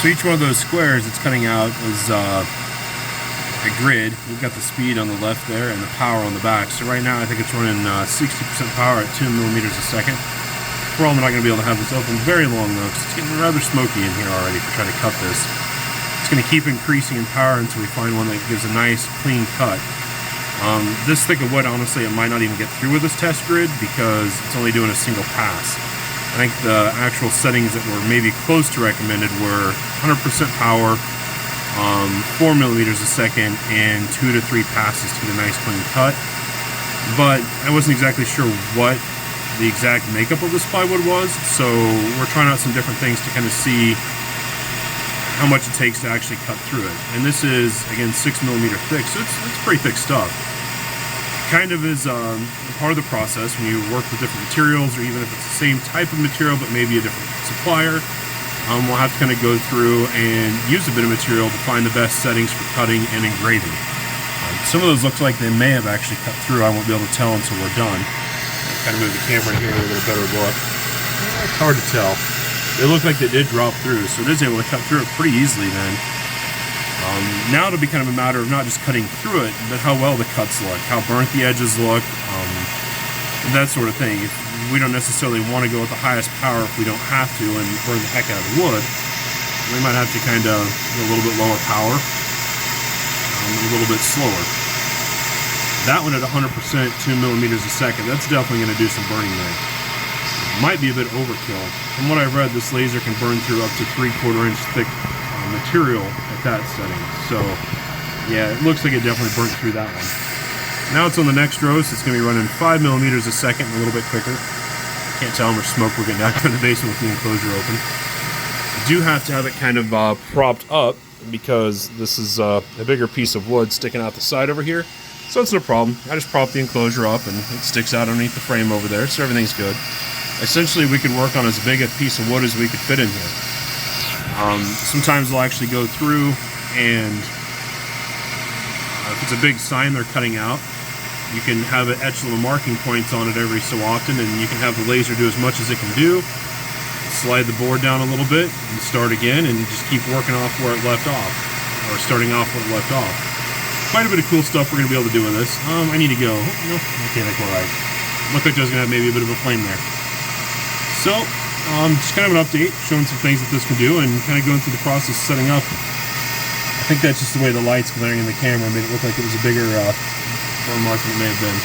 So each one of those squares it's cutting out is a grid. We've got the speed on the left there and the power on the back. So right now I think it's running 60% power at 2 millimeters a second. We're not going to be able to have this open very long though, because it's getting rather smoky in here already for trying to cut this. It's going to keep increasing in power until we find one that gives a nice clean cut. This thick of wood, honestly, it might not even get through with this test grid because it's only doing a single pass. I think the actual settings that were maybe close to recommended were 100% power, 4 millimeters a second, and 2 to 3 passes to get a nice clean cut. But I wasn't exactly sure what the exact makeup of this plywood was, so we're trying out some different things to kind of see how much it takes to actually cut through it. And this is, again, 6 millimeter thick, so it's pretty thick stuff. Kind of is part of the process when you work with different materials, or even if it's the same type of material but maybe a different supplier. We'll have to kind of go through and use a bit of material to find the best settings for cutting and engraving. Some of those looks like they may have actually cut through. I won't be able to tell until we're done. Kind of move the camera in here to get a better look. It's hard to tell. They look like they did drop through, so it is able to cut through it pretty easily then. Now it'll be kind of a matter of not just cutting through it, but how well the cuts look, how burnt the edges look, that sort of thing. If we don't necessarily want to go with the highest power if we don't have to and burn the heck out of the wood, we might have to kind of go a little bit lower power, a little bit slower. That one at 100%, 2 millimeters a second, that's definitely going to do some burning there. Might be a bit overkill. From what I've read, this laser can burn through up to 3/4 inch thick material at that setting. So yeah, it looks like it definitely burnt through that one. Now it's on the next roast. It's going to be running 5 millimeters a second, a little bit quicker. Can't tell how much smoke we're getting out of the basement with the enclosure open. I do have to have it kind of propped up because this is a bigger piece of wood sticking out the side over here. So it's no problem. I just prop the enclosure up and it sticks out underneath the frame over there, so everything's good. Essentially, we could work on as big a piece of wood as we could fit in here. Sometimes they'll actually go through and if it's a big sign they're cutting out, you can have it etch little marking points on it every so often, and you can have the laser do as much as it can do. Slide the board down a little bit and start again and just keep working off where it left off, or starting off where it left off. Quite a bit of cool stuff we're going to be able to do with this. I need to go. No, okay, that's all right. Looked like there's going to have maybe a bit of a flame there. So, just kind of an update, showing some things that this can do and kind of going through the process of setting up. I think that's just the way the light's glaring in the camera made it look like it was a bigger burn mark than it may have been.